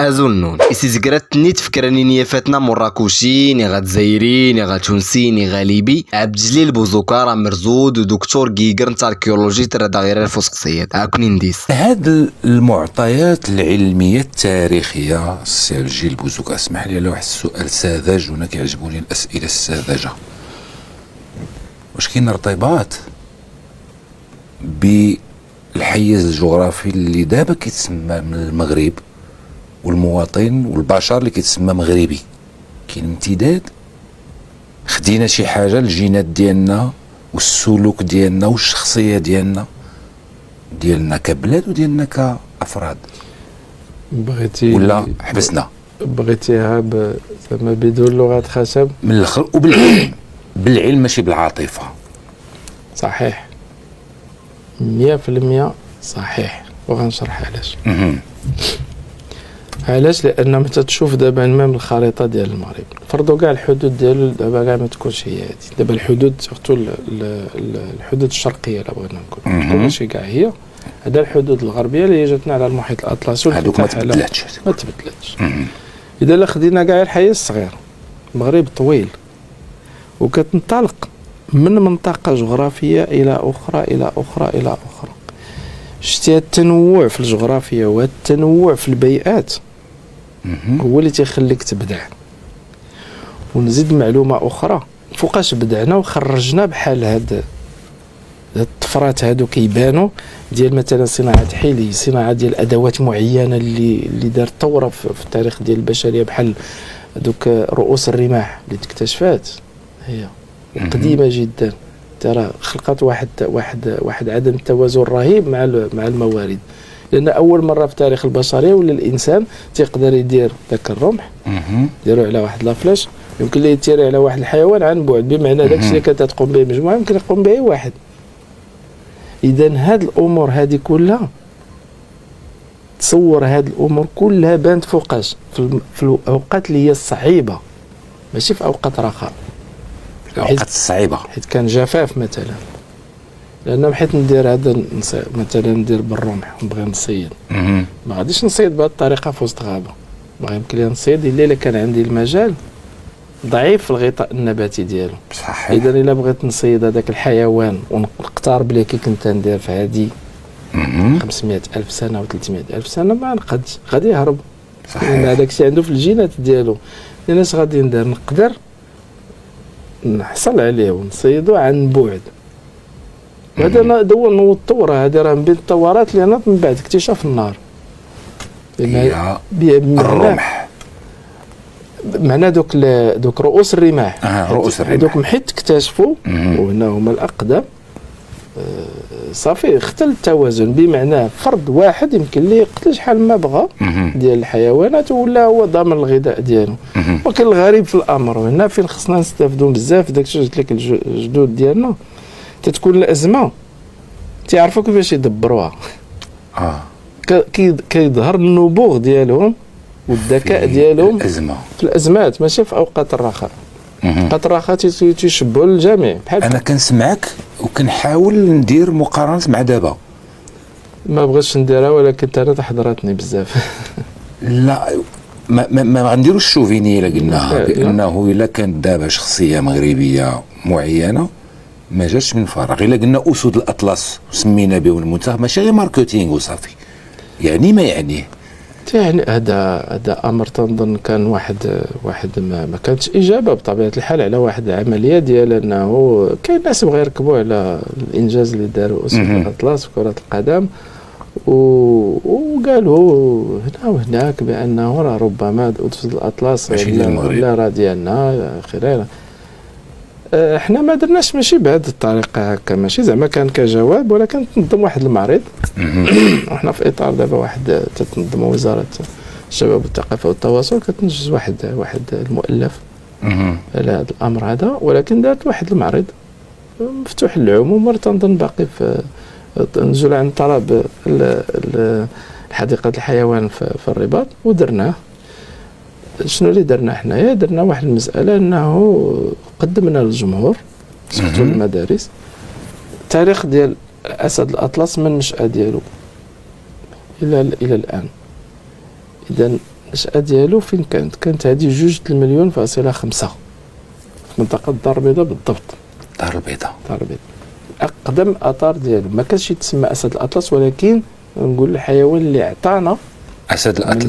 أظن إسيزقرات نيت فكراني نيافتنا مراكشي ني غتزايري ني غتونسي ني غاليبي عبد الجليل بوزوكا مرزود ودكتور كيكر نتاع الاركيولوجي ترى غير الفسقسيات هاكوني نديس هاد المعطيات العلميه التاريخيه. السي عبد الجليل بوزوكا اسمح لي على واحد السؤال ساذج، وانا كيعجبوني الاسئله الساذجه. واش كاين ارتباط بالحيز الجغرافي اللي دابا كيتسمى من المغرب والمواطن والبشر اللي كيتسمى مغربي؟ كاين امتداد؟ خدينا شي حاجه الجينات ديالنا والسلوك ديالنا والشخصيه ديالنا كبلاد وديالنا كافراد، بغيتي ولا حبسنا؟ بغيتيها زعما بدون لغه خشب من الاخر وبالعلم بالعلم ماشي بالعاطفه. صحيح 100% صحيح، وغنشرح علاش. علاش؟ لان متى تشوف دابا المام الخريطه ديال المغرب فرضوا كاع الحدود ديالو دابا كاع ما تكونش هي هذه. دابا الحدود سورتو الحدود الشرقيه لا بغينا نقول ماشي كاع هي. هذا الحدود الغربيه اللي جاتنا على المحيط الاطلسي هذوك ما تبدلاتش. اذا لا خدينا كاع الحيز الصغير، المغرب طويل وكتنطلق من منطقه جغرافيه الى اخرى الى اخرى الى اخرى. شتي التنوع في الجغرافيا والتنوع في البيئات هو اللي تيخليك تبدع. ونزيد معلومه اخرى، فوقاش بدعنا وخرجنا بحال هاد الطفرات هادو كيبانوا ديال مثلا صناعه حيلي، صناعه ديال ادوات معينه اللي دارت ثوره في التاريخ ديال البشريه، بحال دوك رؤوس الرماح اللي اكتشفات هي قديمه جدا، ترى خلقت واحد عدم التوازن رهيب مع الموارد. لان اول مره في تاريخ البشريه ولا الانسان تيقدر يدير ذاك الرمح يديروا على واحد لافلاش، يمكن ليه يتيري على واحد الحيوان عن بعد، بمعنى داك الشيء اللي كانت تقوم به مجموعه يمكن يقوم به واحد. اذا هاد الامور هذه كلها، تصور هاد الامور كلها بانت فوقاش في الاوقات اللي هي الصعيبه، ماشي في اوقات رخاء. الأوقات الصعيبة حيت كان جفاف مثلا، لأن حيت ندير هذا مثلا ندير بالرمح ونبغي نصيد، ما غاديش نصيد بهذه الطريقة في وسط غابة، بغا يمكن لي نصيد إلا كان عندي المجال ضعيف في الغطاء النباتي ديالو. صحيح. إذا إلا بغيت نصيد هذاك الحيوان ونقترب ليه كي كنت ندير في هذه 500,000 سنة و 300,000 سنة ما نقدش، غادي يهرب. صحيح. لأن هذاك الشيء عنده في الجينات ديالو. لأناش غادي ندير نقدر نحصل عليه ونصيدو عن بعد. وهذا هو الثوره هذه، راه من بين الثورات اللي من بعد اكتشاف النار. هي الرمح، معنى دوك رؤوس الرماح. رؤوس الرماح دوك محيط اكتشفوا وهنا هما الاقدم. صافي اختل التوازن، بمعنى فرد واحد يمكن ليه يقتل شحال ما بغى ديال الحيوانات ولا هو ضامن الغذاء ديالو. ولكن الغريب في الامر وهنا فين خصنا نستافدوا بزاف، داك الشيء قلت لك الجدود ديالنا تتكون الازمه تيعرفوا كيفاش يدبروها. كيظهر النبوغ ديالهم والذكاء ديالهم في الازمات، ماشي في اوقات الرخاء. اوقات الرخاء تيشبهوا الجميع. بحال انا كنسمعك وكنحاول ندير مقارنه مع دابا، ما بغيتش نديرها ولكن انا تحضرتني بزاف. لا ما غنديروش الشوفينيه الا قلناها بانه الا كانت دابا شخصيه مغربيه معينه ما جاتش من فراغ. الا قلنا اسود الاطلس وسمينا به المنتخب ماشي غير ماركتينغ وصافي، يعني ما يعنيه. يعني هذا امر تنظن كان واحد ما كانتش اجابه بطبيعه الحال على واحد العمليه ديال انه كاين ناس بغا يركبوا على الانجاز اللي داروا اسود الاطلس في كره القدم، وقالوا هنا وهناك بانه راه ربما اسود الاطلس لا راه ديالنا الى اخره. احنا ما درناش ماشي بهذه الطريقه هكا، ماشي زعما كان كجواب، ولكن تنظم واحد المعرض. وحنا في اطار دابا واحد تتنظم وزاره الشباب والثقافه والتواصل كتنجز واحد المؤلف على هذا الامر هذا، ولكن دارت واحد المعرض مفتوح للعموم. وتنظن باقي في نزول عن طلب حديقه الحيوان في الرباط ودرناه. شنو اللي درنا حنايا؟ درنا واحد المساله انه قدمنا للجمهور سورتو المدارس تاريخ ديال اسد الاطلس من النشأة ديالو الى الان. اذا النشأة ديالو فين كانت هذه 2.5 في منطقة الدار البيضاء بالضبط. الدار البيضاء أقدم أثار ديالو ما كانش يتسمى أسد الأطلس، ولكن نقول الحيوان اللي عطانا أسد الأطلس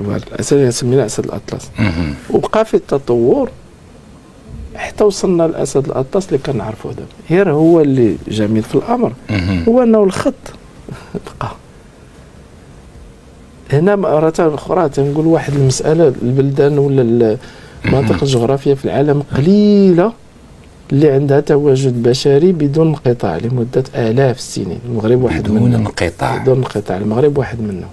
من بعد الأسد سميناه أسد الأطلس. وبقى في التطور حتى وصلنا لأسد الأطلس اللي كنعرفوه دابا. غير هو اللي جميل في الأمر هو أنه الخط بقى هنا. مرة أخرى تنقول واحد المسألة، البلدان ولا المناطق الجغرافية في العالم قليلة اللي عندها تواجد بشري بدون انقطاع لمدة آلاف السنين. المغرب واحد منهم. بدون انقطاع. المغرب واحد منهم.